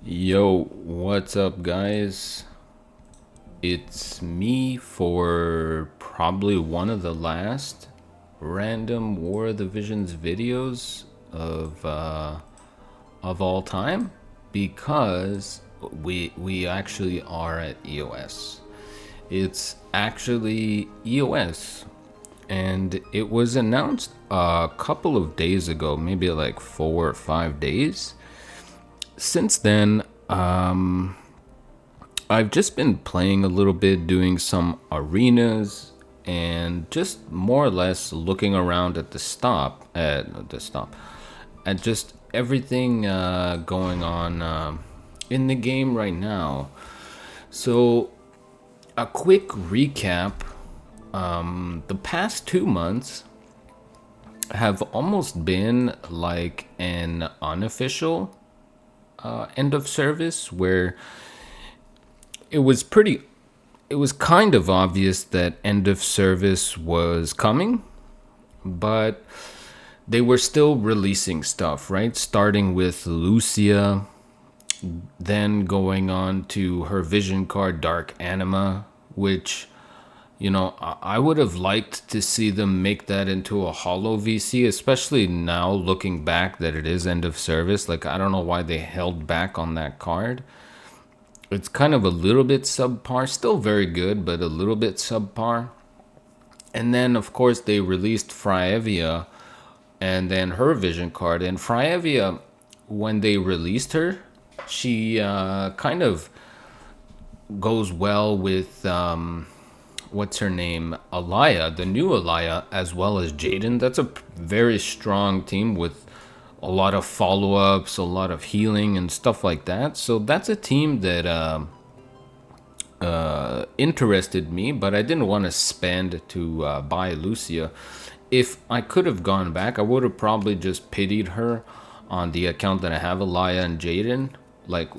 Yo, what's up, guys? It's me for probably one of the last random War of the Visions videos of all time, because we actually are at EoS. It's actually EoS, and it was announced a couple of days ago, maybe like 4 or 5 days. Since then, I've just been playing a little bit, doing some arenas, and just more or less looking around at at just everything going on in the game right now. So, a quick recap: the past 2 months have almost been like an unofficial end of service, where it was pretty it was kind of obvious that end of service was coming, but they were still releasing stuff, right? Starting with Lucia, then going on to her vision card Dark Anima, which, I would have liked to see them make that into a holo VC, especially now looking back that it is end of service. Like, I don't know why they held back on that card. It's kind of a little bit subpar, still very good, but a little bit subpar. And then, of course, they released Fraevia and then her vision card. And Fraevia, when they released her, she kind of goes well with, what's her name? Alaya, the new Alaya, as well as Jaden. That's a very strong team with a lot of follow-ups, a lot of healing and stuff like that. So that's a team that interested me, but I didn't want to spend to buy Lucia. If I could have gone back, I would have probably just pitied her on the account that I have, Alaya and Jaden, like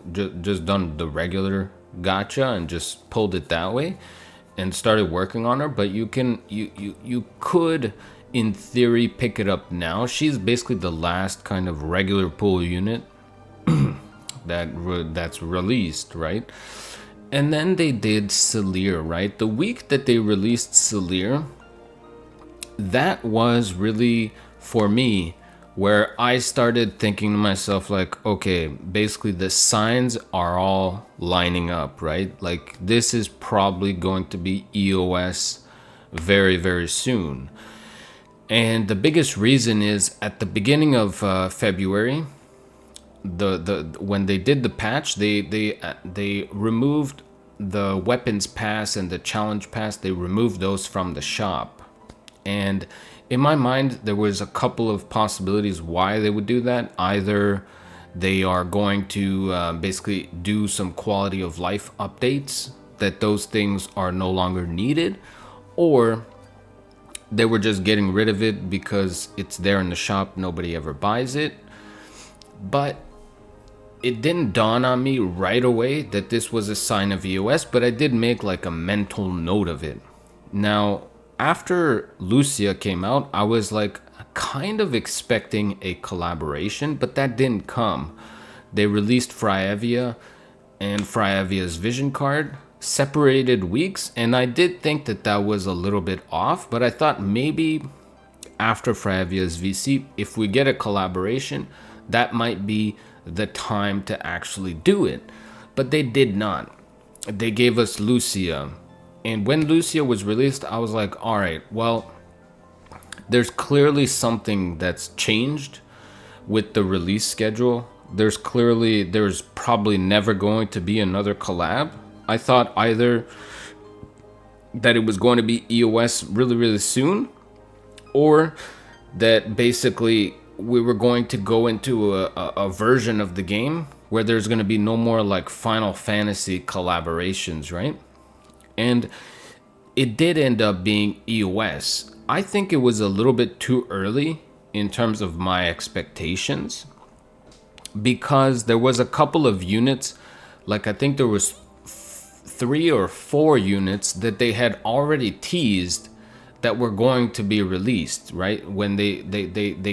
just done the regular gacha and just pulled it that way and started working on her. But you could, in theory, pick it up now. She's basically the last kind of regular pool unit that's released, right? And then they did Selir, right? The week that they released Selir, that was really, for me, where I started thinking to myself, like, okay, basically the signs are all lining up, right? Like, this is probably going to be EoS very, very soon. And the biggest reason is at the beginning of February, the when they did the patch, they removed the weapons pass and the challenge pass. They removed those from the shop, and in my mind there was a couple of possibilities why they would do that. Either they are going to basically do some quality of life updates, that those things are no longer needed, or they were just getting rid of it because it's there in the shop, nobody ever buys it. But it didn't dawn on me right away that this was a sign of EoS, but I did make like a mental note of it. Now, after Lucia came out, I was like kind of expecting a collaboration, but that didn't come. They released Fraevia and Fraevia's vision card, separated weeks, and I did think that that was a little bit off, but I thought maybe after Fraevia's VC, if we get a collaboration, that might be the time to actually do it. But they did not. They gave us Lucia. And when Lucia was released, I was like, all right, well, there's clearly something that's changed with the release schedule. There's probably never going to be another collab. I thought either that it was going to be EoS really, really soon, or that basically we were going to go into a version of the game where there's going to be no more like Final Fantasy collaborations, right? And it did end up being EoS. I think it was a little bit too early in terms of my expectations, because there was a couple of units, like I think there was 3 or 4 units that they had already teased that were going to be released, right? When they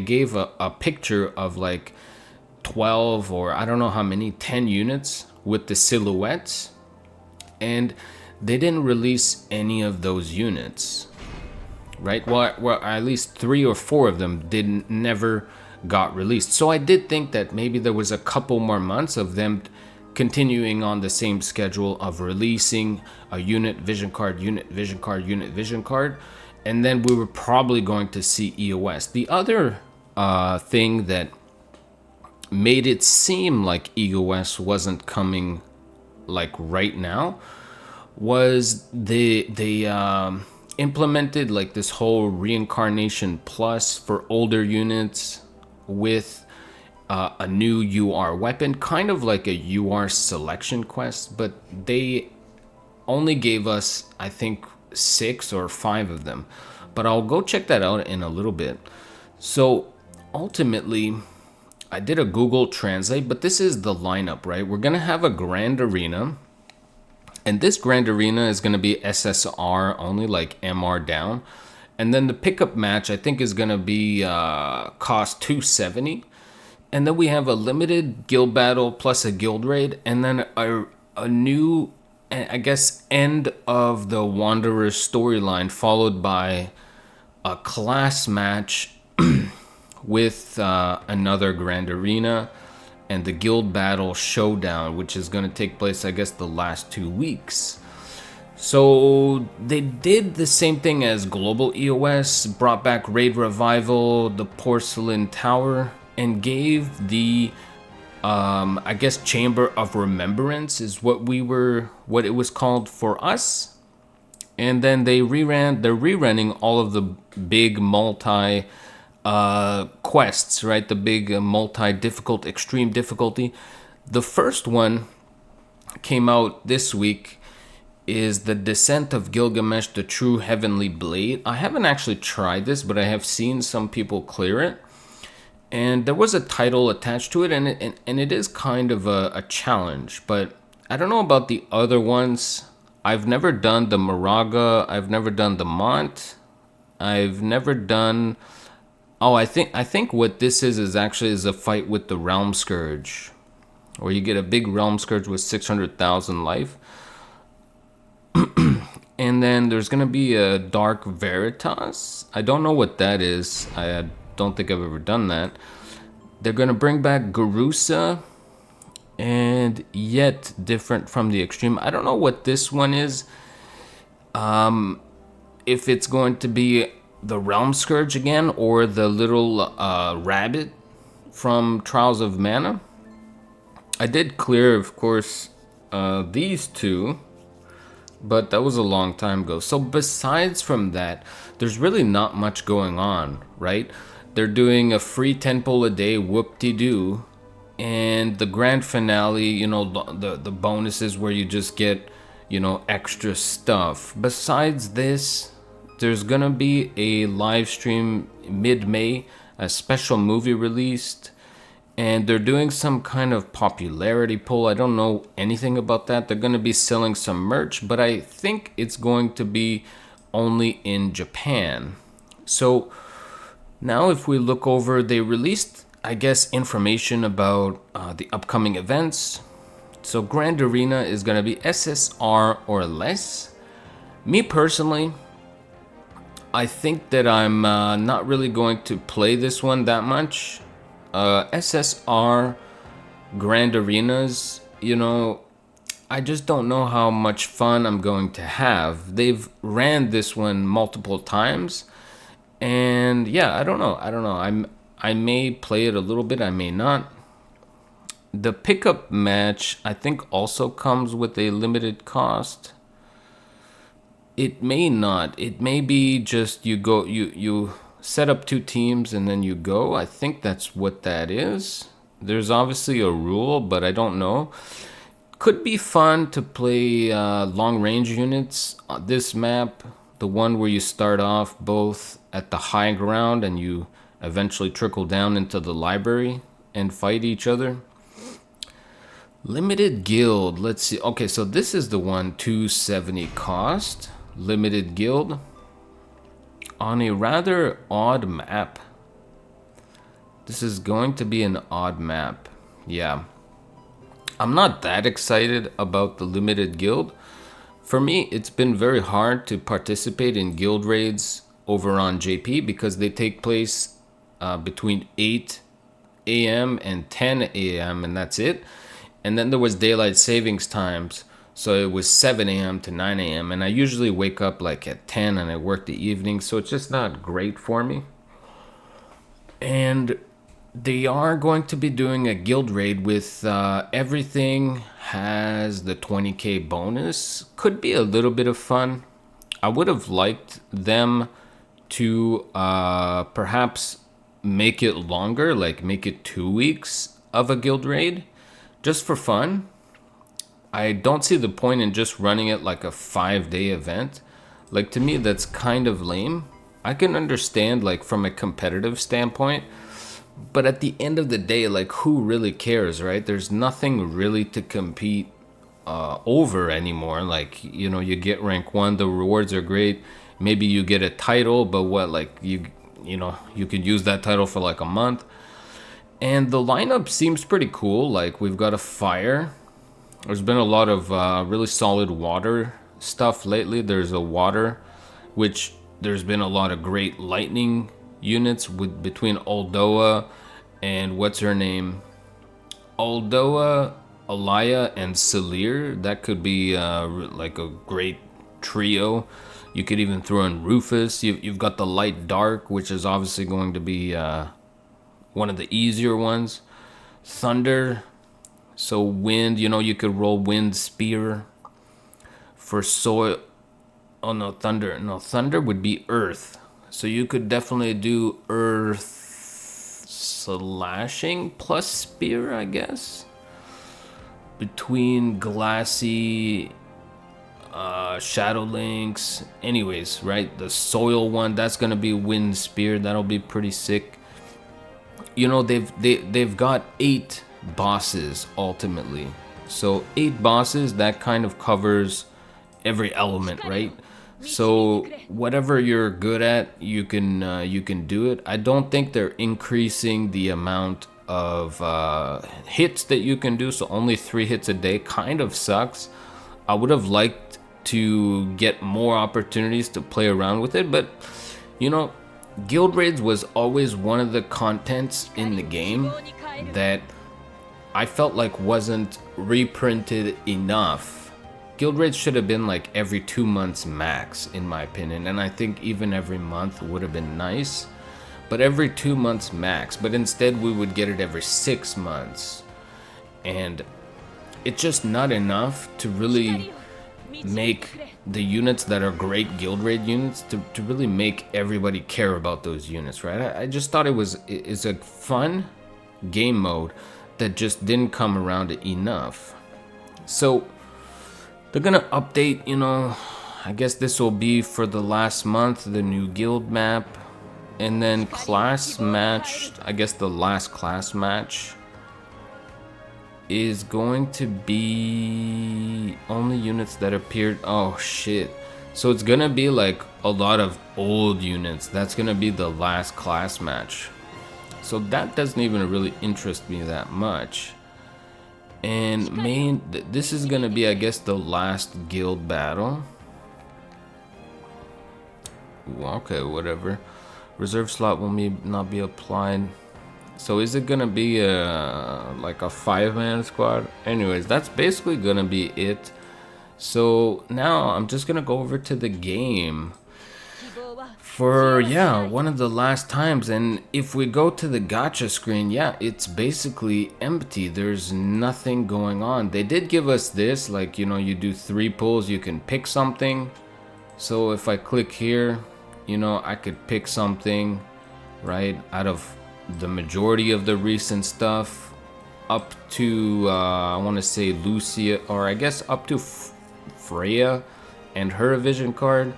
gave a picture of like 12 or I don't know how many, 10 units with the silhouettes, and they didn't release any of those units, right? Well, at least 3 or 4 of them never got released. So I did think that maybe there was a couple more months of them continuing on the same schedule of releasing a unit vision card, unit vision card, unit vision card, and then we were probably going to see EoS. The other thing that made it seem like EoS wasn't coming like right now was they implemented like this whole reincarnation plus for older units with a new UR weapon, kind of like a UR selection quest, but they only gave us, I think, 6 or 5 of them. But I'll go check that out in a little bit. So ultimately, I did a Google Translate, but this is the lineup, right? We're going to have a Grand Arena. And this Grand Arena is going to be SSR only, like MR down. And then the pickup match, I think, is going to be cost 270. And then we have a limited guild battle plus a guild raid. And then a new, I guess, end of the Wanderer storyline, followed by a class match with another Grand Arena and the Guild Battle Showdown, which is going to take place, I guess, the last 2 weeks. So they did the same thing as Global EoS, brought back Raid Revival, the Porcelain Tower, and gave the, I guess, Chamber of Remembrance is what it was called for us. And then they're rerunning all of the big multi quests, right? The big multi-difficult, extreme difficulty. The first one came out this week is The Descent of Gilgamesh, the True Heavenly Blade. I haven't actually tried this, but I have seen some people clear it. And there was a title attached to it, and it is kind of a challenge. But I don't know about the other ones. I've never done the Moraga. I've never done the Mont. I've never done... Oh, I think what this is actually a fight with the Realm Scourge, where you get a big Realm Scourge with 600,000 life. And then there's gonna be a Dark Veritas. I don't know what that is. I don't think I've ever done that. They're gonna bring back Garusa, and yet different from the Extreme. I don't know what this one is. If it's going to be the Realm Scourge again, or the little rabbit from Trials of Mana. I did clear, of course, these two, but that was a long time ago. So besides from that, there's really not much going on, right? They're doing a free 10 pull a day, whoop-de-doo, and the grand finale, you know, the bonuses where you just get, you know, extra stuff. Besides this, there's gonna be a live stream mid-May, a special movie released, and they're doing some kind of popularity poll. I don't know anything about that. They're gonna be selling some merch, but I think it's going to be only in Japan. So now if we look over, they released, I guess, information about the upcoming events. So Grand Arena is gonna be SSR or less. Me personally, I think that I'm not really going to play this one that much. SSR Grand Arenas, you know, I just don't know how much fun I'm going to have. They've ran this one multiple times, and yeah, I don't know. I may play it a little bit, I may not. The pickup match, I think, also comes with a limited cost. It may not. It may be just you set up 2 teams and then you go. I think that's what that is. There's obviously a rule, but I don't know. Could be fun to play long range units. This map, the one where you start off both at the high ground and you eventually trickle down into the library and fight each other. Limited guild. Let's see. Okay, so this is the one, 270 cost. Limited guild on a rather odd map. This is going to be an odd map. yeah. I'm not that excited about the limited guild. For me, it's been very hard to participate in guild raids over on JP because they take place between 8 a.m. and 10 a.m. and that's it. And then there was daylight savings times, so it was 7 a.m. to 9 a.m. And I usually wake up like at 10 and I work the evening, so it's just not great for me. And they are going to be doing a guild raid with everything has the 20k bonus. Could be a little bit of fun. I would have liked them to perhaps make it longer, like make it 2 weeks of a guild raid just for fun. I don't see the point in just running it like a 5-day event. Like, to me, that's kind of lame. I can understand, like, from a competitive standpoint, but at the end of the day, like, who really cares, right? There's nothing really to compete over anymore. Like, you know, you get rank 1, the rewards are great. Maybe you get a title, but what, like, you know, you could use that title for like a month. And the lineup seems pretty cool. Like, we've got a fire. There's been a lot of really solid water stuff lately. There's a water, which there's been a lot of great lightning units with between Aldoa and what's her name? Aldoa, Alaya, and Selir. That could be like a great trio. You could even throw in Rufus. You've got the light dark, which is obviously going to be one of the easier ones. Thunder. So wind, you know, you could roll wind spear. For soil, oh no, thunder. No, thunder would be earth. So you could definitely do earth slashing plus spear, I guess. Between glassy, shadow links. Anyways, right? The soil one, that's gonna be wind spear. That'll be pretty sick. You know, they've got 8 bosses ultimately. So 8 bosses, that kind of covers every element, right? So whatever you're good at, you can do it. I don't think they're increasing the amount of hits that you can do. So only 3 hits a day kind of sucks. I would have liked to get more opportunities to play around with it, but you know, guild raids was always one of the contents in the game that I felt like wasn't reprinted enough. Guild raids should have been like every 2 months max, in my opinion, and I think even every month would have been nice, but every 2 months max. But instead we would get it every 6 months, and it's just not enough to really make the units that are great guild raid units to really make everybody care about those units, right? I just thought it's a fun game mode that just didn't come around enough. So they're gonna update, you know, I guess this will be for the last month, the new guild map, and then class match. I guess the last class match is going to be only units that appeared. Oh shit. So it's gonna be like a lot of old units. That's gonna be the last class match. So that doesn't even really interest me that much. And this is gonna be, I guess, the last guild battle. Okay, whatever. Reserve slot will not be applied. So is it gonna be like a 5-man squad? Anyways, that's basically gonna be it. So now I'm just gonna go over to the game for, yeah, one of the last times. And if we go to the gacha screen, yeah, it's basically empty. There's nothing going on. They did give us this, like, you know, you do 3 pulls, you can pick something. So if I click here, you know, I could pick something, right, out of the majority of the recent stuff, up to I want to say Lucia, or I guess up to Freya and her vision card.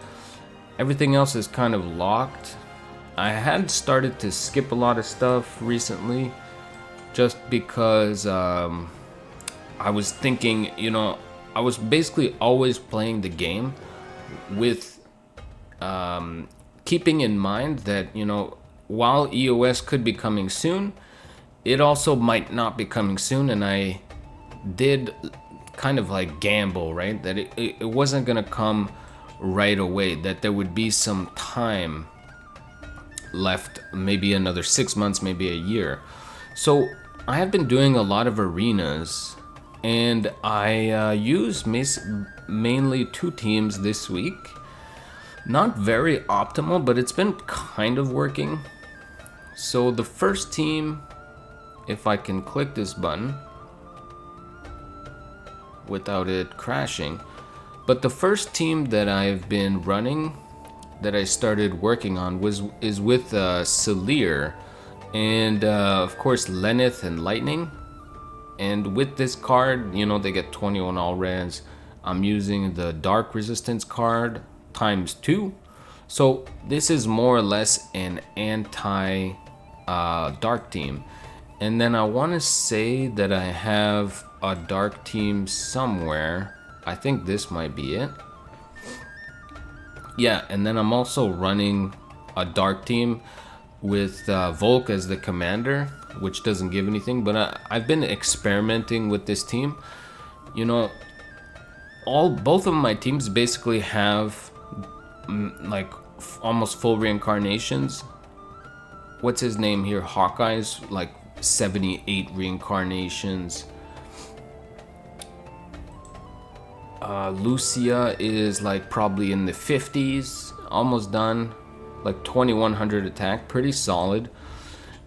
Everything else is kind of locked. I had started to skip a lot of stuff recently just because I was thinking, you know, I was basically always playing the game with keeping in mind that, you know, while EoS could be coming soon, it also might not be coming soon, and I did kind of like gamble, right? That it wasn't gonna come right away, that there would be some time left, maybe another 6 months, maybe a year. So I have been doing a lot of arenas, and I use mainly 2 teams this week. Not very optimal, but it's been kind of working. So the first team, if I can click this button without it crashing, but the first team that I've been running, that I started working on, is with Celir, and of course Lenneth and Lightning. And with this card, you know, they get 21 all res. I'm using the Dark Resistance card ×2. So this is more or less an anti dark team. And then I want to say that I have a dark team somewhere. I think this might be it. Yeah, and then I'm also running a dark team with Volk as the commander, which doesn't give anything, but I've been experimenting with this team. You know, both of my teams basically have like almost full reincarnations. What's his name here? Hawkeye's like 78 reincarnations. Lucia is like probably in the 50s, almost done, like 2100 attack, pretty solid.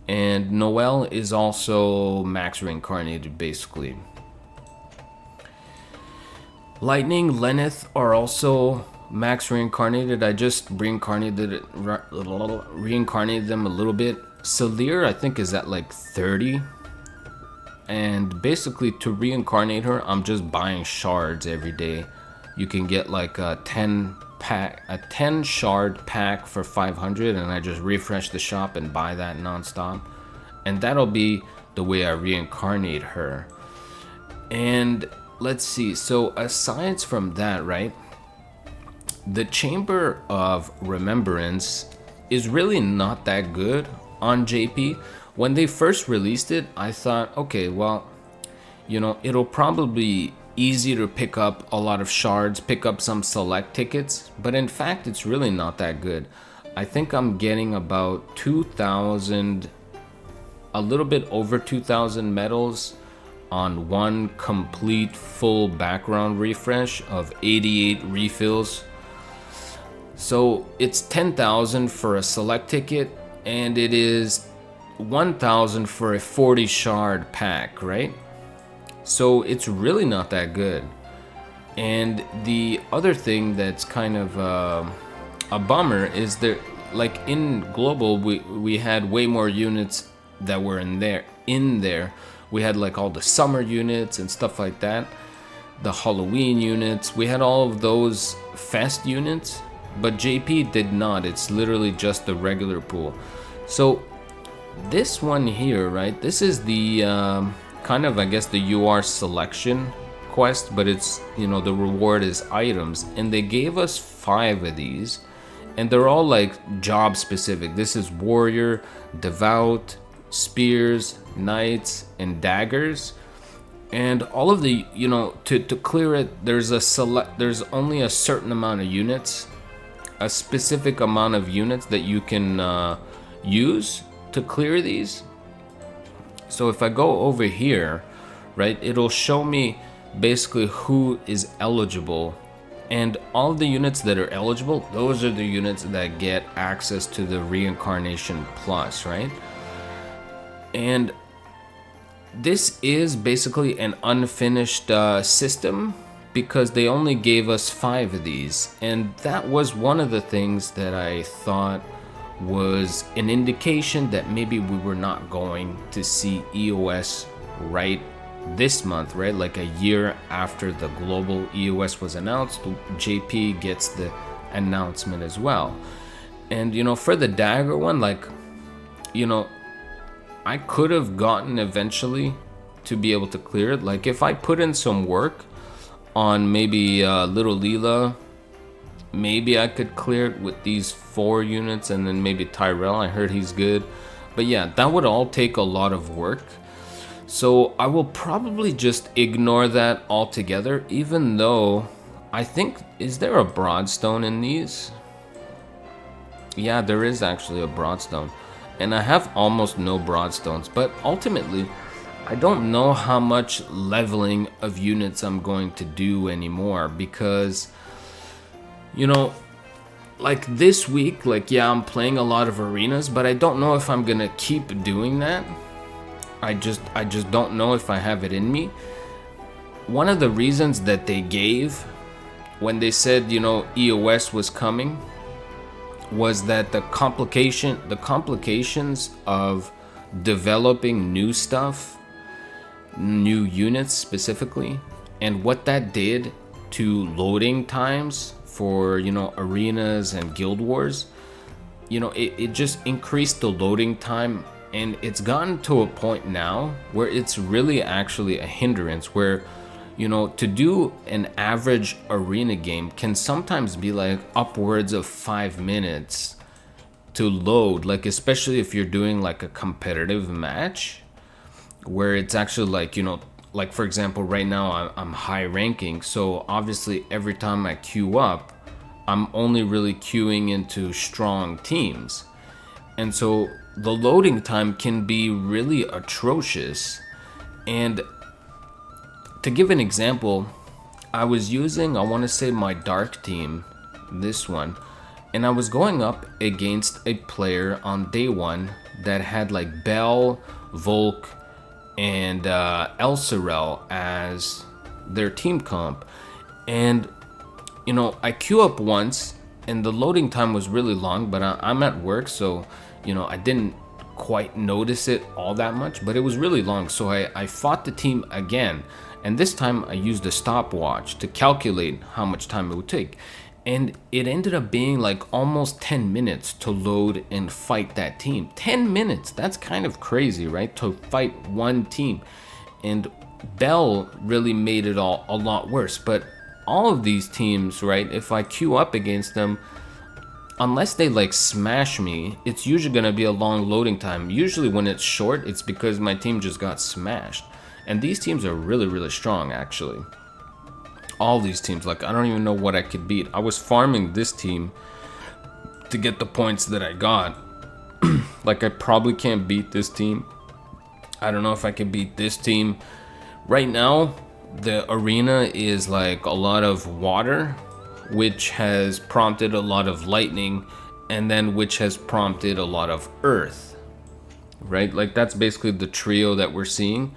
And Noelle is also max reincarnated, basically. Lightning, Lenneth are also max reincarnated. I just reincarnated them a little bit. Celir, I think, is at like 30. And basically, to reincarnate her, I'm just buying shards every day. You can get like a 10 shard pack for 500, and I just refresh the shop and buy that nonstop. And that'll be the way I reincarnate her. And let's see, so aside from that, right, the Chamber of Remembrance is really not that good on JP. When they first released it, I thought, okay, well, you know, it'll probably be easy to pick up a lot of shards, pick up some select tickets, but in fact, it's really not that good. I think I'm getting about 2,000, a little bit over 2,000 medals on one complete full background refresh of 88 refills. So it's 10,000 for a select ticket, and it is 1,000 for a 40 shard pack, right? So it's really not that good. And the other thing that's kind of a bummer is that, like in global, we had way more units that were in there. We had like all the summer units and stuff like that, the Halloween units. We had all of those fest units, but JP did not. It's literally just the regular pool. So this one here, right? This is the kind of, I guess, the UR selection quest, but it's, you know, the reward is items, and they gave us 5 of these, and they're all like job specific. This is warrior, devout, spears, knights, and daggers. And all of the, you know, to clear it, there's only a certain amount of units, a specific amount of units that you can use to clear these. So if I go over here, right, it'll show me basically who is eligible, and all of the units that are eligible, those are the units that get access to the reincarnation plus, right? And this is basically an unfinished system, because they only gave us 5 of these, and that was one of the things that I thought was an indication that maybe we were not going to see EoS right this month, right? Like a year after the global EoS was announced, JP gets the announcement as well. And, you know, for the dagger one, like, you know, I could have gotten eventually to be able to clear it. Like if I put in some work on maybe Little Leela, maybe I could clear it with these 4 units, and then maybe Tyrell, I heard he's good. But yeah, that would all take a lot of work. So I will probably just ignore that altogether, even though I think, is there a broadstone in these? Yeah, there is actually a broadstone. And I have almost no broadstones, but ultimately, I don't know how much leveling of units I'm going to do anymore because, you know, like this week, like, yeah, I'm playing a lot of arenas, but I don't know if I'm gonna keep doing that. I just don't know if I have it in me. One of the reasons that they gave when they said, you know, EoS was coming was that the complications of developing new stuff, new units specifically, and what that did to loading times for, you know, arenas and guild wars, you know, it just increased the loading time, and it's gotten to a point now where it's really actually a hindrance where, you know, to do an average arena game can sometimes be like upwards of 5 minutes to load, like especially if you're doing like a competitive match where it's actually like, you know, like for example, right now I'm high ranking, so obviously every time I queue up, I'm only really queuing into strong teams. And so the loading time can be really atrocious. And to give an example, I was using, I want to say, my dark team, this one, and I was going up against a player on day one that had like Bell, Volk, and Elsorel as their team comp. And, you know, I queue up once, and the loading time was really long, but I'm at work, so, you know, I didn't quite notice it all that much, but it was really long. So I fought the team again, and this time I used a stopwatch to calculate how much time it would take. And it ended up being like almost 10 minutes to load and fight that team. 10 minutes, that's kind of crazy, right? To fight one team. And Bell really made it all a lot worse. But all of these teams, right, if I queue up against them, unless they like smash me, it's usually gonna be a long loading time. Usually when it's short, it's because my team just got smashed. And these teams are really, really strong, actually. All these teams, like, I don't even know what I could beat. I was farming this team to get the points that I got. Like, I probably can't beat this team. I don't know if I can beat this team. Right now, the arena is like a lot of water, which has prompted a lot of lightning, and then which has prompted a lot of earth, right? Like, that's basically the trio that we're seeing.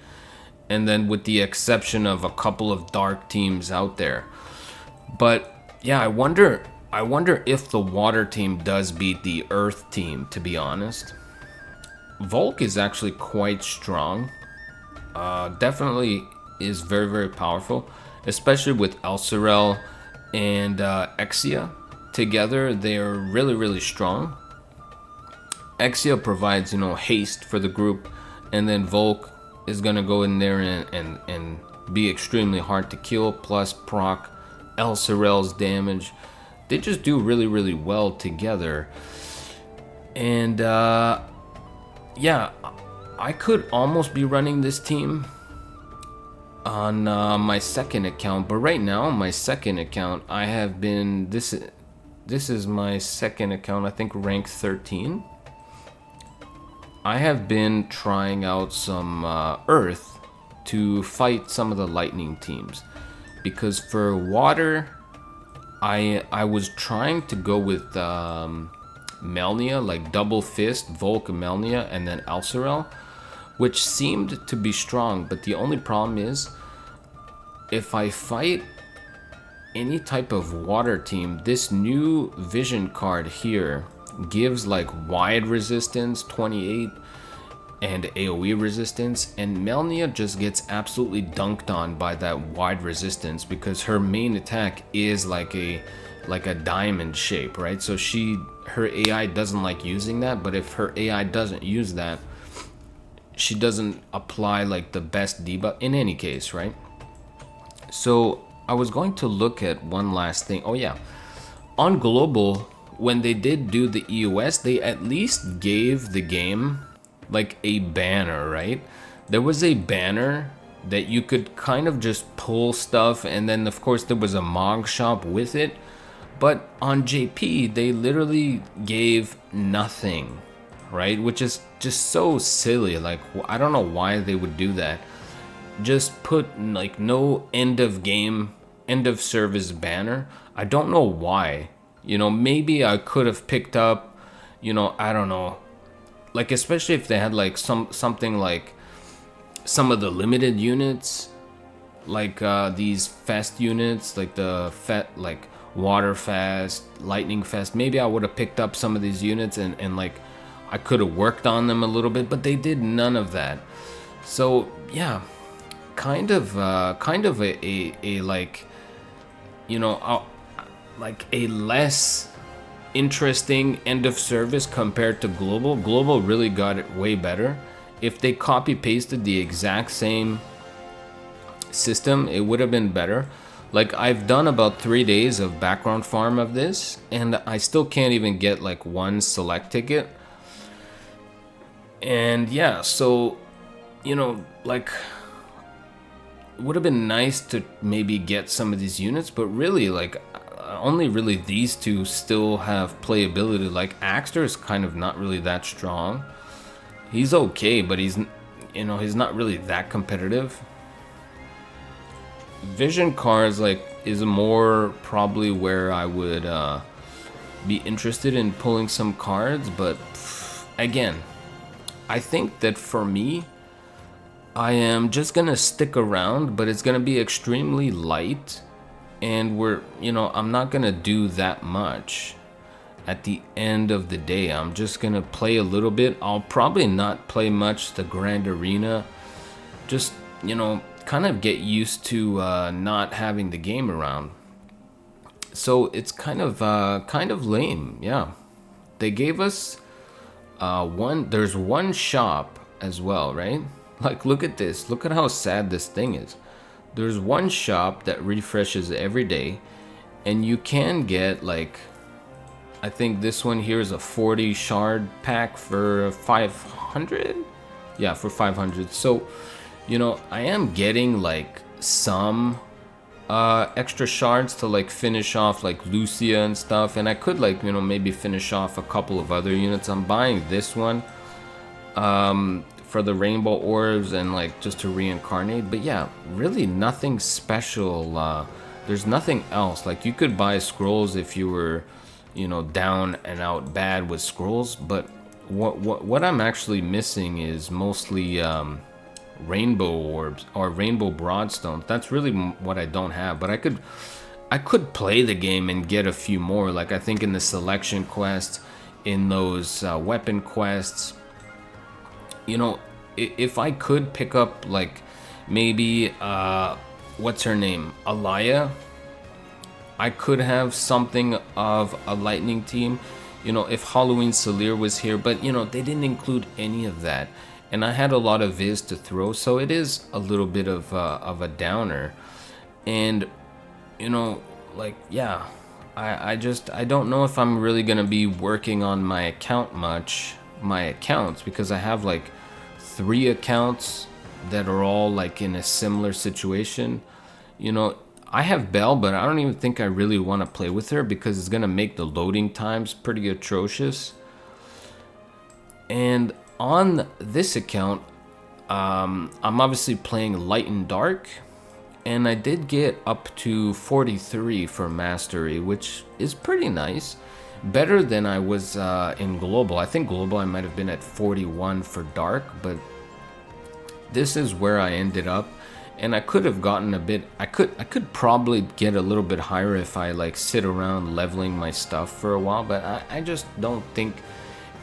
And then with the exception of a couple of dark teams out there. But yeah, I wonder if the water team does beat the earth team, to be honest. Volk is actually quite strong. Definitely is very, very powerful, especially with Elsorel and Exia. Together, they are really, really strong. Exia provides, you know, haste for the group, and then Volk is gonna go in there and be extremely hard to kill, plus proc Elsorel's damage. They just do really, really well together. And yeah, I could almost be running this team on my second account, but right now on my second account, I have been, this is my second account, I think rank 13. I have been trying out some earth to fight some of the lightning teams, because for water, I was trying to go with Melnia, like double fist, Volk, Melnia, and then Elsorel, which seemed to be strong, but the only problem is if I fight any type of water team, this new vision card here gives like wide resistance 28 and AoE resistance, and Melnia just gets absolutely dunked on by that wide resistance because her main attack is like a diamond shape, right? So her AI doesn't like using that, but if her AI doesn't use that, she doesn't apply like the best debuff in any case, right? So I was going to look at one last thing. Oh yeah, on global, when they did do the EoS, they at least gave the game like a banner, right? There was a banner that you could kind of just pull stuff, and then of course there was a Mog shop with it. But on JP, they literally gave nothing, right? Which is just so silly. Like, I don't know why they would do that. Just put like no end of game, end of service banner. I don't know why. Maybe I could have picked up, I don't know. Like, especially if they had like something like some of the limited units, like these fest units, like the like water fast, lightning fast. Maybe I would have picked up some of these units and like I could have worked on them a little bit, but they did none of that. So yeah, kind of a like, like a less interesting end of service compared to global. Global really got it way better. If they copy pasted the exact same system, it would have been better. Like, I've done about 3 days of background farm of this, and I still can't even get like one select ticket. And yeah, so like, it would have been nice to maybe get some of these units, but really, like, only really these two still have playability. Like, Axter is kind of not really that strong. He's okay, but he's not really that competitive. Vision cards, like, is more probably where I would be interested in pulling some cards, but again, I think that for me, I am just gonna stick around, but it's gonna be extremely light, and I'm not gonna do that much. At the end of the day, I'm just gonna play a little bit. I'll probably not play much the Grand Arena, just kind of get used to not having the game around. So it's kind of lame. Yeah, they gave us there's one shop as well, right? Like, look at this. Look at how sad this thing is. There's one shop that refreshes every day, and you can get, like, I think this one here is a 40 shard pack for 500. Yeah, for 500. So, I am getting like some extra shards to like finish off like Lucia and stuff, and I could like maybe finish off a couple of other units. I'm buying this one for the rainbow orbs and like just to reincarnate. But yeah, really nothing special. There's nothing else. Like, you could buy scrolls if you were down and out bad with scrolls, but what I'm actually missing is mostly rainbow orbs or rainbow broadstones. That's really what I don't have, but I could play the game and get a few more. Like, I think in the selection quests, in those weapon quests, if I could pick up like maybe what's her name, Alaya, I could have something of a lightning team, if Halloween Salir was here, but they didn't include any of that, and I had a lot of Viz to throw, so it is a little bit of a downer. And like, yeah, I don't know if I'm really gonna be working on my accounts, because I have like 3 accounts that are all like in a similar situation. I have Belle, but I don't even think I really want to play with her because it's going to make the loading times pretty atrocious. And on this account, I'm obviously playing Light and Dark, and I did get up to 43 for Mastery, which is pretty nice. Better than I was in Global. I think Global I might have been at 41 for Dark, but this is where I ended up. And I could have gotten a bit, I could probably get a little bit higher if I like sit around leveling my stuff for a while, but I just don't think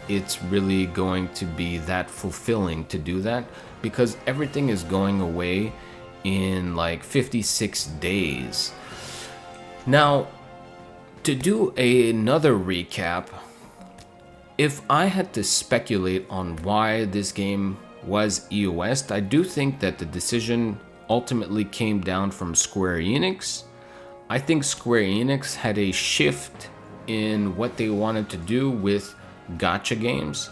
it's really going to be that fulfilling to do that, because everything is going away in like 56 days. Now, to do another recap, if I had to speculate on why this game was EoS, I do think that the decision ultimately came down from Square Enix. I think Square Enix had a shift in what they wanted to do with gacha games.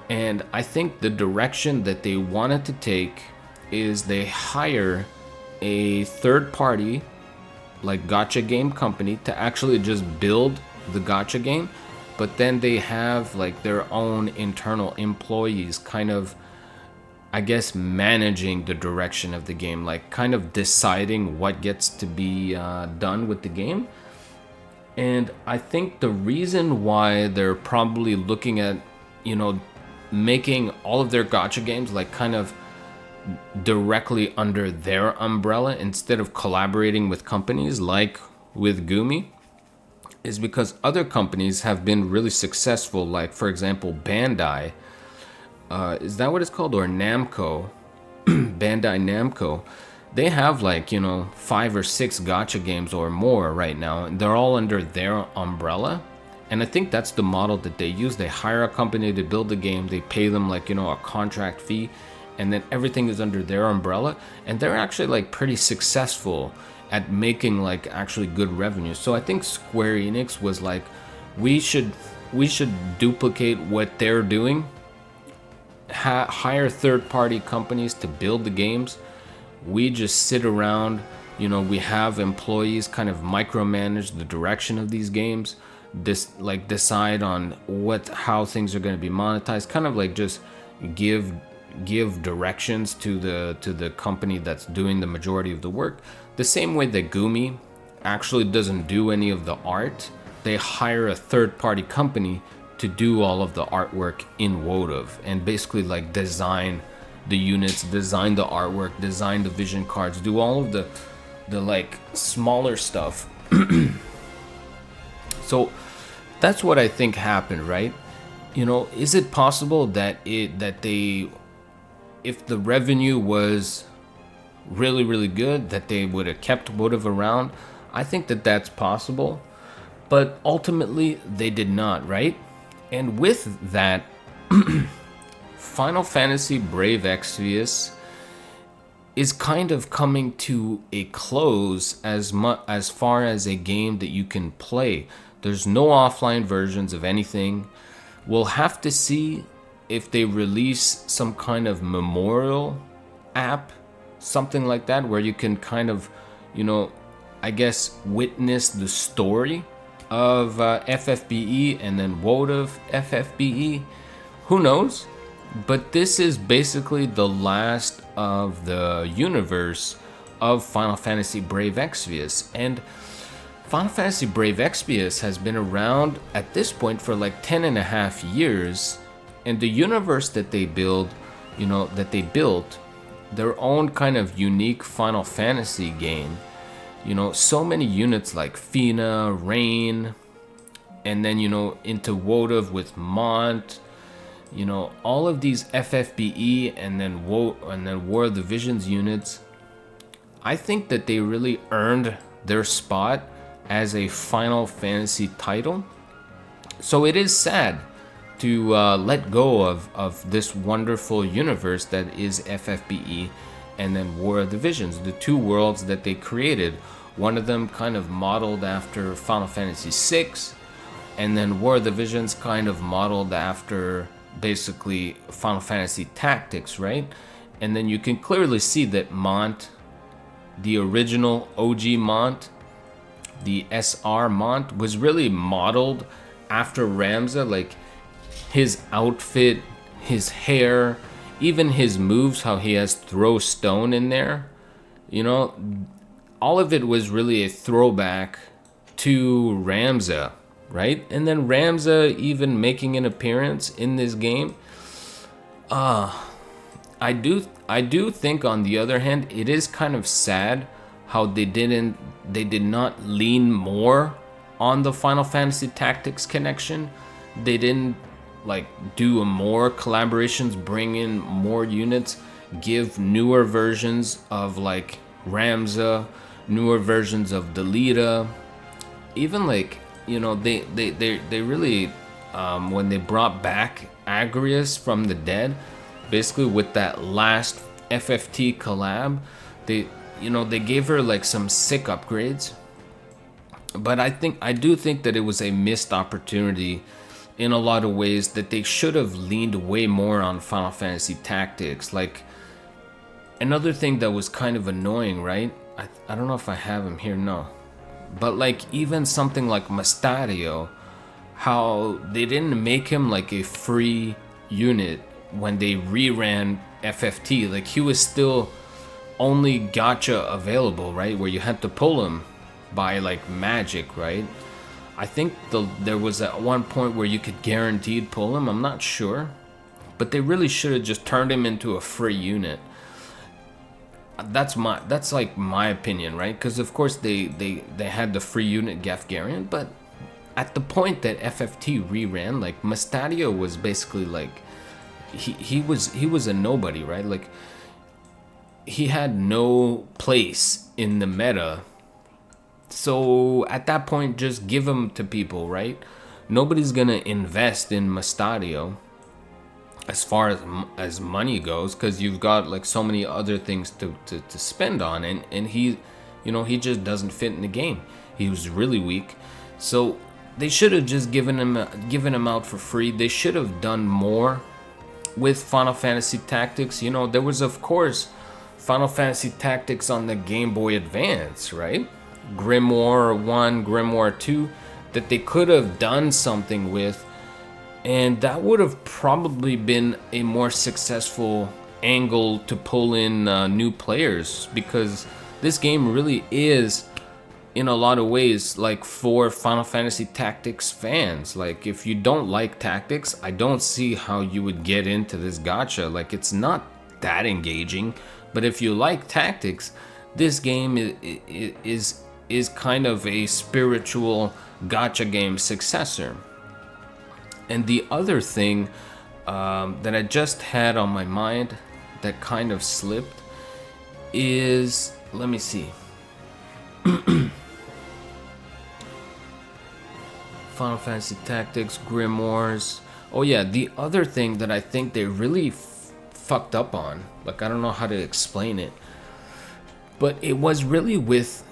And I think the direction that they wanted to take is they hire a third party, like gacha game company, to actually just build the gacha game, but then they have like their own internal employees kind of, I guess, managing the direction of the game, like kind of deciding what gets to be done with the game. And I think the reason why they're probably looking at, making all of their gacha games like kind of directly under their umbrella instead of collaborating with companies like with Gumi is because other companies have been really successful. Like, for example, Bandai. Is that what it's called? Or Namco? Bandai Namco. They have like, 5 or 6 gacha games or more right now. And they're all under their umbrella. And I think that's the model that they use. They hire a company to build the game. They pay them like, a contract fee. And then everything is under their umbrella. And they're actually like pretty successful at making like actually good revenue. So I think Square Enix was like, we should duplicate what they're doing. Hire third-party companies to build the games. We just sit around, we have employees kind of micromanage the direction of these games, decide on how things are going to be monetized, kind of like just give directions to the company that's doing the majority of the work. The same way that Gumi actually doesn't do any of the art. They hire a third-party company to do all of the artwork in WOTV and basically like design the units, design the artwork, design the vision cards, do all of the like smaller stuff. So that's what I think happened, right? Is it possible that if the revenue was really, really good, that they would have kept WOTV around? I think that that's possible, but ultimately they did not, right? And with that, Final Fantasy Brave Exvius is kind of coming to a close as far as a game that you can play. There's no offline versions of anything. We'll have to see if they release some kind of memorial app, something like that, where you can kind of, I guess, witness the story of FFBE and then WOTV FFBE. Who knows? But this is basically the last of the universe of Final Fantasy Brave Exvius. And Final Fantasy Brave Exvius has been around at this point for like 10.5 years. And the universe that they built their own kind of unique Final Fantasy game. So many units like Fina, Rain, and then, into WOTV with Mont, all of these FFBE and then War of the Visions units. I think that they really earned their spot as a Final Fantasy title. So it is sad to let go of this wonderful universe that is FFBE and then War of the Visions, the two worlds that they created. One of them kind of modeled after Final Fantasy VI, and then War of the Visions kind of modeled after basically Final Fantasy Tactics, right? And then you can clearly see that Mont, the original OG Mont, the SR Mont, was really modeled after Ramza, like his outfit, his hair, even his moves, how he has throw stone in there, all of it was really a throwback to Ramza, right? And then Ramza even making an appearance in this game. I do think, on the other hand, it is kind of sad how they did not lean more on the Final Fantasy Tactics connection. They didn't like do more collaborations, bring in more units, give newer versions of like Ramza, newer versions of Delita. Even like, they really when they brought back Agrius from the dead, basically with that last FFT collab, they gave her like some sick upgrades. But I do think that it was a missed opportunity in a lot of ways that they should have leaned way more on Final Fantasy Tactics. Like, another thing that was kind of annoying, right? I don't know if I have him here, no. But like even something like Mustadio, how they didn't make him like a free unit when they reran FFT. Like he was still only gacha available, right? Where you had to pull him by like magic, right? I think there was at one point where you could guaranteed pull him. I'm not sure, but they really should have just turned him into a free unit. That's like my opinion, right? Because of course they had the free unit Gafgarian, but at the point that FFT reran, like Mustadio was basically like he was a nobody, right? Like he had no place in the meta. So at that point, just give him to people, right? Nobody's gonna invest in Mustadio as far as money goes, because you've got like so many other things to spend on, and he, you know, he just doesn't fit in the game. He was really weak, so they should have just given him out for free. They should have done more with Final Fantasy Tactics. You know, there was of course Final Fantasy Tactics on the Game Boy Advance, right? Grimoire 1, Grimoire 2, that they could have done something with, and that would have probably been a more successful angle to pull in new players, because this game really is in a lot of ways like for Final Fantasy Tactics fans. Like if you don't like Tactics, I don't see how you would get into this gacha. Like it's not that engaging, but if you like Tactics, this game is kind of a spiritual gacha game successor. And the other thing that I just had on my mind that kind of slipped is, let me see. Final Fantasy Tactics, Grimoires. Oh yeah, the other thing that I think they really fucked up on, like I don't know how to explain it, but it was really with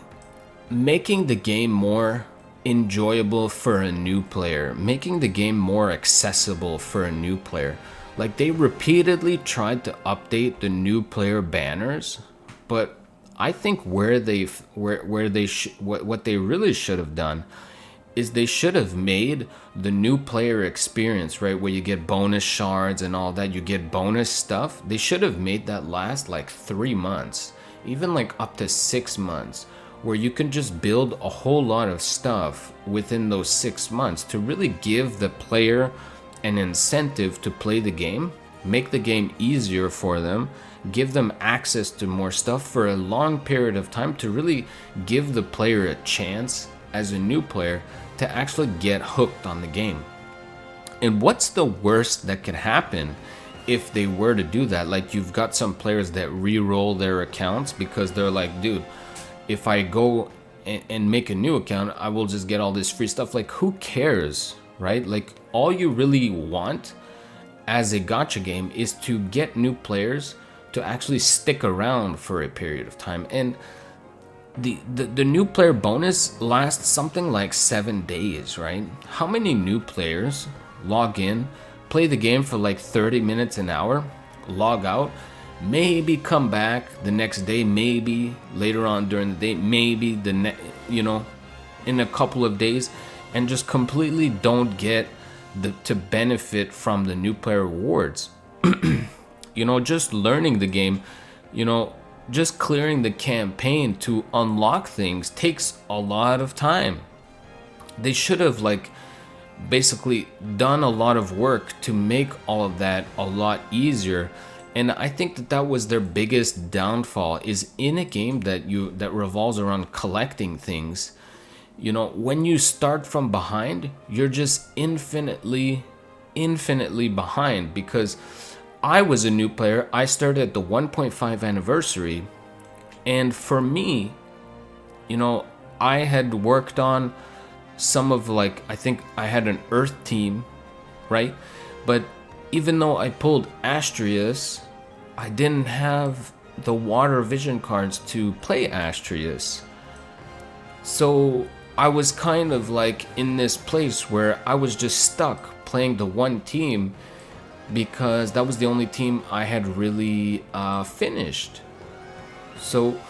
making the game more enjoyable for a new player, making the game more accessible for a new player. Like they repeatedly tried to update the new player banners, but I think what they really should have done is they should have made the new player experience, right, where you get bonus shards and all that, you get bonus stuff. They should have made that last like 3 months, even like up to 6 months, where you can just build a whole lot of stuff within those 6 months to really give the player an incentive to play the game, make the game easier for them, give them access to more stuff for a long period of time, to really give the player a chance as a new player to actually get hooked on the game. And what's the worst that could happen if they were to do that? Like you've got some players that re-roll their accounts because they're like, dude, if I go and make a new account, I will just get all this free stuff. Like who cares, right? Like all you really want as a gacha game is to get new players to actually stick around for a period of time. And the new player bonus lasts something like 7 days, right? How many new players log in, play the game for like 30 minutes, an hour, log out, maybe come back the next day, maybe later on during the day, maybe in a couple of days, and just completely don't get to benefit from the new player rewards. You know, just learning the game, you know, just clearing the campaign to unlock things takes a lot of time. They should have like basically done a lot of work to make all of that a lot easier. And I think that was their biggest downfall, is in a game that revolves around collecting things. You know, when you start from behind, you're just infinitely behind. Because I was a new player. I started at the 1.5 anniversary, and for me, you know, I had worked on some of, like, I think I had an Earth team, right? But even though I pulled Astrius, I didn't have the water vision cards to play Astrius. So I was kind of like in this place where I was just stuck playing the one team because that was the only team I had really finished. So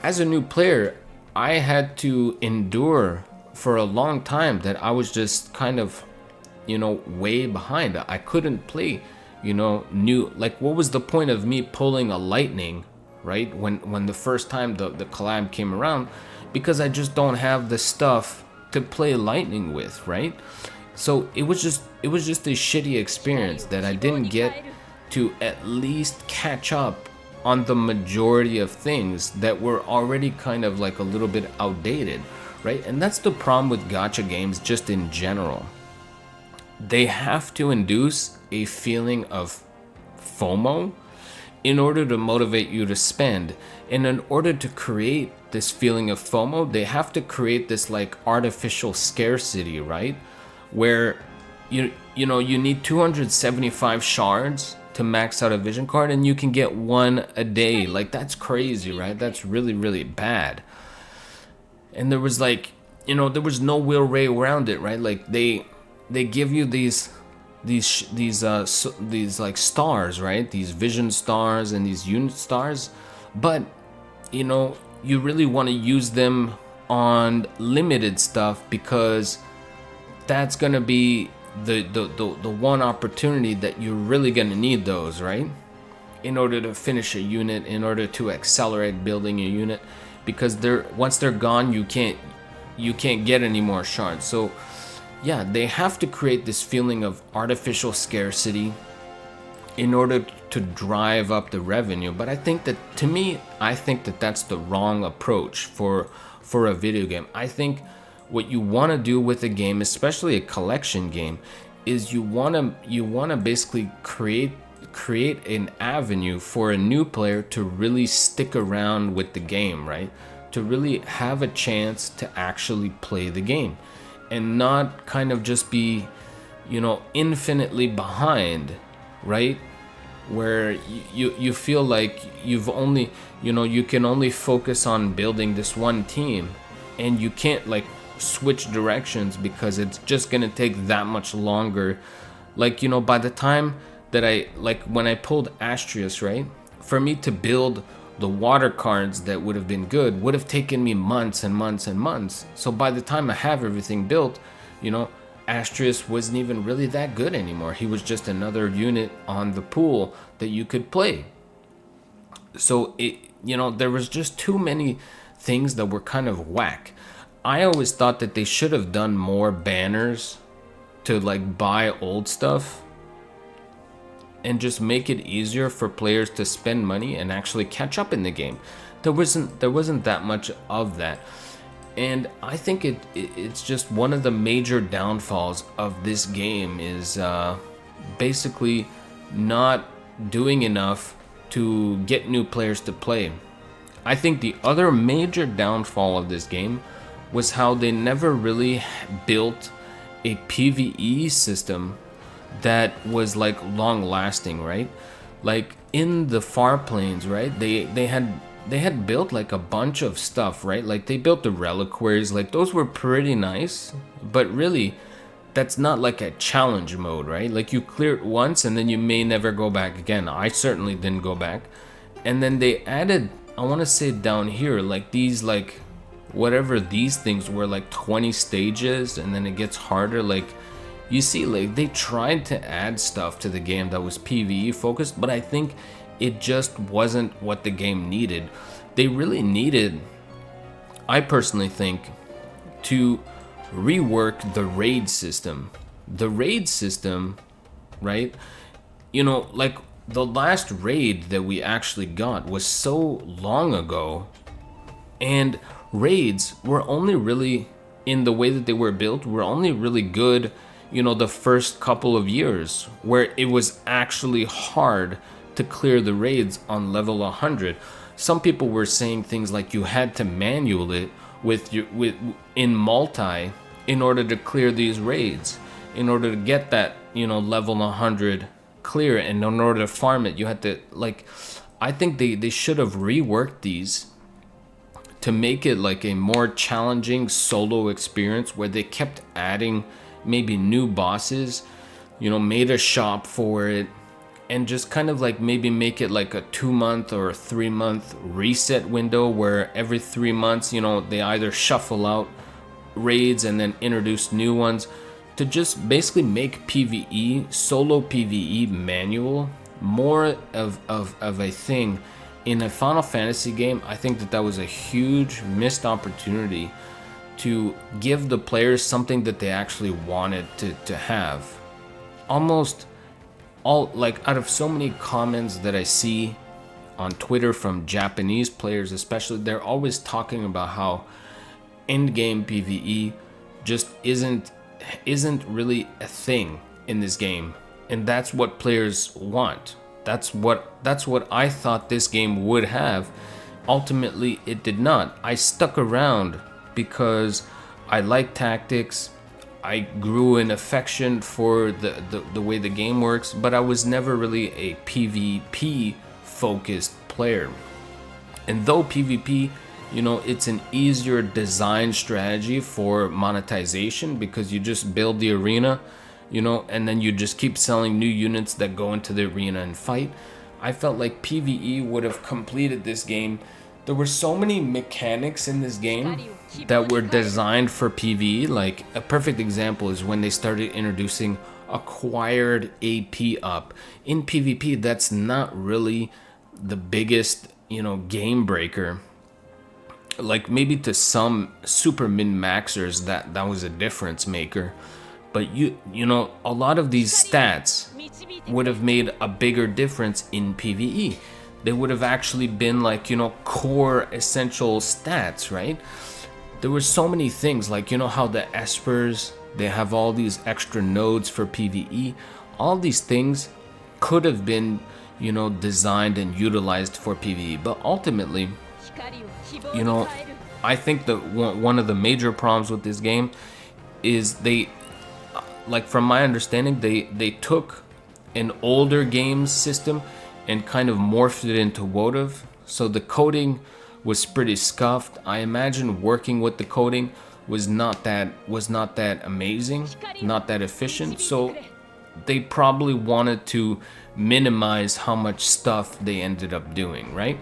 as a new player, I had to endure for a long time that I was just kind of, way behind. I couldn't play, new. Like, what was the point of me pulling a lightning, right? When the first time the collab came around, because I just don't have the stuff to play lightning with, right? So it was just a shitty experience that I didn't get to at least catch up on the majority of things that were already kind of like a little bit outdated, right? And that's the problem with gacha games just in general. They have to induce a feeling of FOMO in order to motivate you to spend. And in order to create this feeling of FOMO, they have to create this like artificial scarcity, right? Where you need 275 shards to max out a vision card, and you can get one a day. Like, that's crazy, right? That's really, really bad. And there was like, there was no way around it, right? Like they give you these like stars, right? These vision stars and these unit stars, but you really want to use them on limited stuff because that's gonna be the one opportunity that you're really gonna need those, right? In order to finish a unit, in order to accelerate building a unit, because once they're gone, you can't get any more shards. So yeah, they have to create this feeling of artificial scarcity in order to drive up the revenue. But I think that that's the wrong approach for a video game. I think what you want to do with a game, especially a collection game, is you want to basically create an avenue for a new player to really stick around with the game, right? To really have a chance to actually play the game and not kind of just be, infinitely behind, right? Where you feel like you've only, you can only focus on building this one team and you can't like switch directions because it's just gonna take that much longer. Like, by the time that when I pulled Astrius, right, for me to build the water cards that would have been good would have taken me months and months and months. So by the time I have everything built, Astrius wasn't even really that good anymore. He was just another unit on the pool that you could play. So there was just too many things that were kind of whack. I always thought that they should have done more banners to like buy old stuff and just make it easier for players to spend money and actually catch up in the game. There wasn't that much of that. And I think it's just one of the major downfalls of this game is basically not doing enough to get new players to play. I think the other major downfall of this game was how they never really built a PvE system that was like long lasting, right? Like in the Far Plains, right? They had built like a bunch of stuff, right? Like they built the reliquaries, like those were pretty nice, but really that's not like a challenge mode, right? Like you clear it once and then you may never go back again. I certainly didn't go back. And then they added, I want to say down here, like these like whatever these things were, like 20 stages, and then it gets harder. Like you see, like they tried to add stuff to the game that was PvE focused, but I think it just wasn't what the game needed. They really needed, I personally think, to rework the raid system. The raid system, right? Like the last raid that we actually got was so long ago, and raids were only really, in the way that they were built, were only really good, the first couple of years, where it was actually hard to clear the raids on level 100. Some people were saying things like you had to manual it in multi in order to clear these raids, in order to get that level 100 clear, and in order to farm it you had to, like, I think they should have reworked these to make it like a more challenging solo experience where they kept adding maybe new bosses, you know, made a shop for it, and just kind of like maybe make it like a 2-month or a 3-month reset window where every 3 months, you know, they either shuffle out raids and then introduce new ones to just basically make PvE, solo PvE manual more of a thing in a Final Fantasy game. I think that was a huge missed opportunity to give the players something that they actually wanted to have. Almost all, like, out of so many comments that I see on Twitter from Japanese players especially, they're always talking about how in-game PvE just isn't really a thing in this game, and that's what players want. That's what I thought this game would have. Ultimately, it did not. I stuck around because I like tactics. I grew an affection for the way the game works, but I was never really a PvP focused player. And though PvP, you know, it's an easier design strategy for monetization because you just build the arena, you know, and then you just keep selling new units that go into the arena and fight. I felt like PvE would have completed this game. There were so many mechanics in this game that were designed for PvE. Like, a perfect example is when they started introducing acquired AP up. In PvP, that's not really the biggest, you know, game breaker. Like, maybe to some super min-maxers that was a difference maker. But you know, a lot of these stats would have made a bigger difference in PvE. They would have actually been like, you know, core essential stats, right? There were so many things, like, you know how the Espers, they have all these extra nodes for PvE. All these things could have been, you know, designed and utilized for PvE. But ultimately, you know, I think that one of the major problems with this game is they, like, from my understanding, they took an older game system and kind of morphed it into WOTV. So the coding was pretty scuffed. I imagine working with the coding was not that amazing, not that efficient. So they probably wanted to minimize how much stuff they ended up doing, right?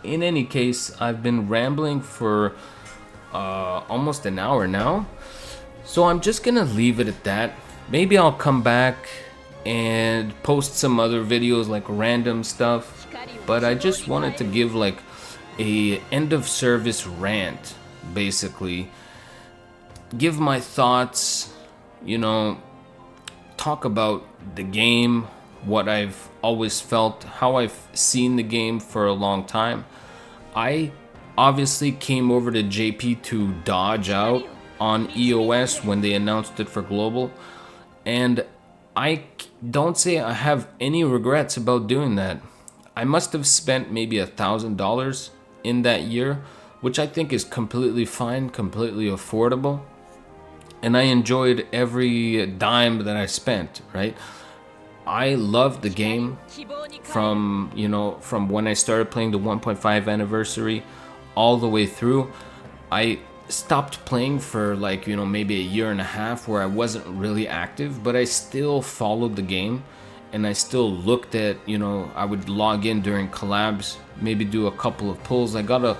In any case, I've been rambling for almost an hour now. So I'm just gonna leave it at that. Maybe I'll come back and post some other videos, like random stuff, but I just wanted to give like a end of service rant, basically give my thoughts, you know, talk about the game, what I've always felt, how I've seen the game for a long time. I obviously came over to JP to dodge out on EoS when they announced it for global, and I don't say I have any regrets about doing that. I must have spent maybe $1,000 in that year, which I think is completely fine, completely affordable, and I enjoyed every dime that I spent, right? I loved the game from when I started playing the 1.5 anniversary all the way through. I stopped playing for like, you know, maybe a year and a half where I wasn't really active, but I still followed the game and I still looked at, you know, I would log in during collabs, maybe do a couple of pulls. I got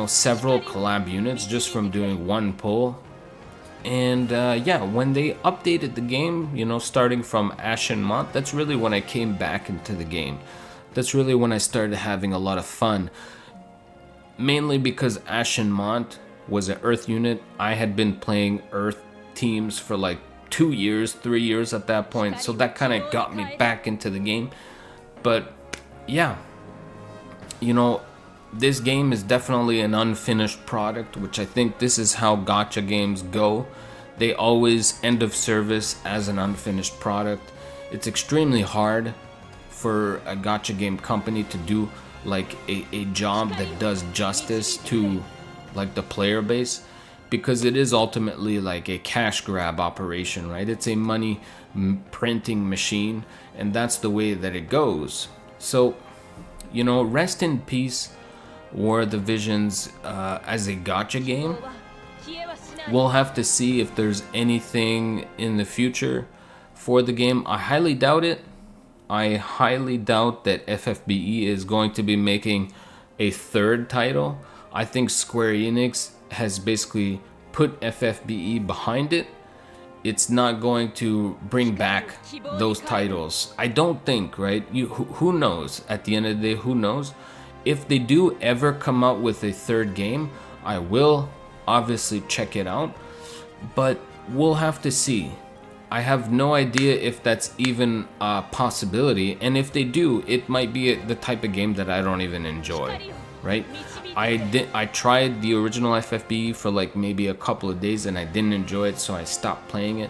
several collab units just from doing one pull. And yeah, when they updated the game, you know, starting from Ashen Mont, that's really when I came back into the game. That's really when I started having a lot of fun. Mainly because Ashen Mont was an Earth unit. I had been playing Earth teams for like 2 years, 3 years at that point, so that kind of got me back into the game. But yeah, you know, this game is definitely an unfinished product, which I think this is how gacha games go. They always end of service as an unfinished product. It's extremely hard for a gacha game company to do like a job that does justice to like the player base, because it is ultimately like a cash grab operation, right? It's a money printing machine, and that's the way that it goes. So, you know, rest in peace War of the Visions as a gacha game. We'll have to see if there's anything in the future for the game. I highly doubt it. I highly doubt that FFBE is going to be making a third title. I think Square Enix has basically put FFBE behind it. It's not going to bring back those titles. I don't think, right? Who knows? At the end of the day, who knows? If they do ever come out with a third game, I will obviously check it out, but we'll have to see. I have no idea if that's even a possibility, and if they do, it might be the type of game that I don't even enjoy, right? I tried the original FFB for like maybe a couple of days and I didn't enjoy it, so I stopped playing it.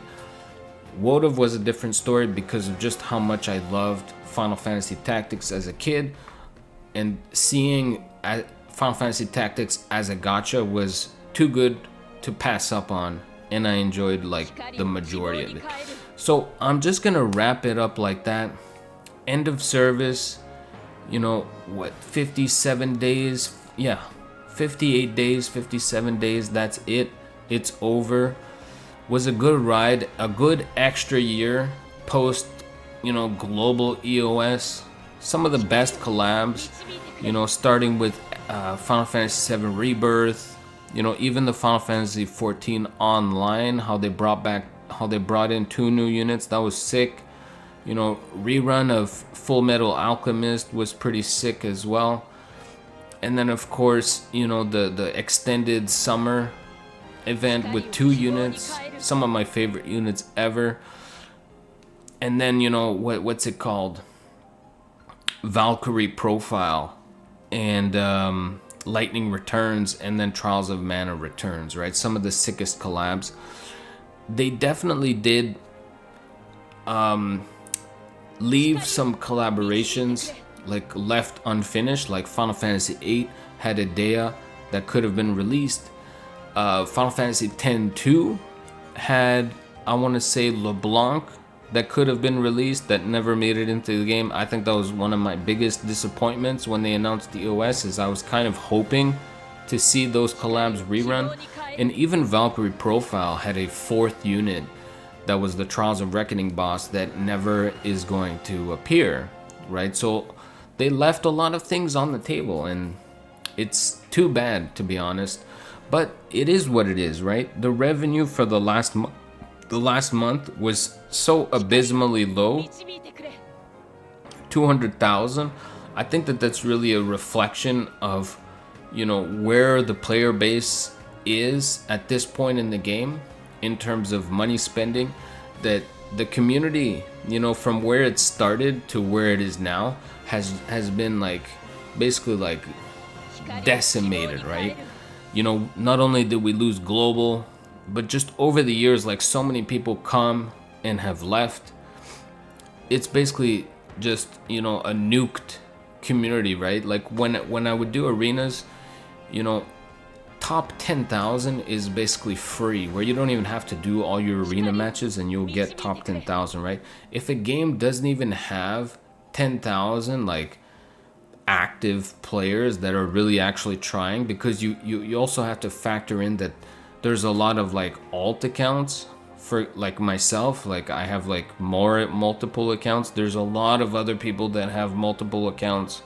WOTV was a different story because of just how much I loved Final Fantasy Tactics as a kid, and seeing Final Fantasy Tactics as a gacha was too good to pass up on, and I enjoyed like the majority of it. So I'm just gonna wrap it up like that. End of service, you know, what, 57 days? Yeah, 58 days, 57 days, that's it. It's over. Was a good ride, a good extra year post, you know, global EoS. Some of the best collabs, you know, starting with Final Fantasy VII Rebirth, you know, even the Final Fantasy XIV Online, how they brought in 2 new units, that was sick. You know, rerun of Full Metal Alchemist was pretty sick as well. And then of course, you know, the extended summer event with 2 units, some of my favorite units ever. And then, you know, what's it called? Valkyrie Profile and Lightning Returns, and then Trials of Mana Returns, right? Some of the sickest collabs. They definitely did leave some collaborations like left unfinished, like Final Fantasy VIII had a Dea that could have been released. Final Fantasy X-2 had, I want to say, LeBlanc that could have been released that never made it into the game. I think that was one of my biggest disappointments when they announced the EoS, is I was kind of hoping to see those collabs rerun. And even Valkyrie Profile had a 4th unit that was the Trials of Reckoning boss that never is going to appear, right? So they left a lot of things on the table, and it's too bad, to be honest. But it is what it is, right? The revenue for the last month was so abysmally low, 200,000. I think that that's really a reflection of, you know, where the player base is at this point in the game in terms of money spending. That the community, you know, from where it started to where it is now has been like basically like decimated, right? You know, not only did we lose global, but just over the years, like so many people come and have left. It's basically just, you know, a nuked community, right? Like when I would do arenas, you know, top 10,000 is basically free, where you don't even have to do all your arena matches and you'll get top 10,000, right? If a game doesn't even have 10,000 like active players that are really actually trying, because you also have to factor in that there's a lot of like alt accounts. For like myself, like I have like multiple accounts. There's a lot of other people that have multiple accounts.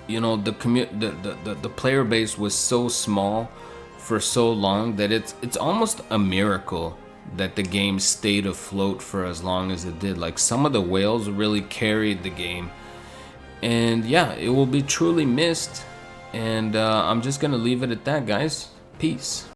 You know, the player base was so small for so long that it's almost a miracle that the game stayed afloat for as long as it did. Like some of the whales really carried the game, and yeah, it will be truly missed. And I'm just gonna leave it at that, guys. Peace.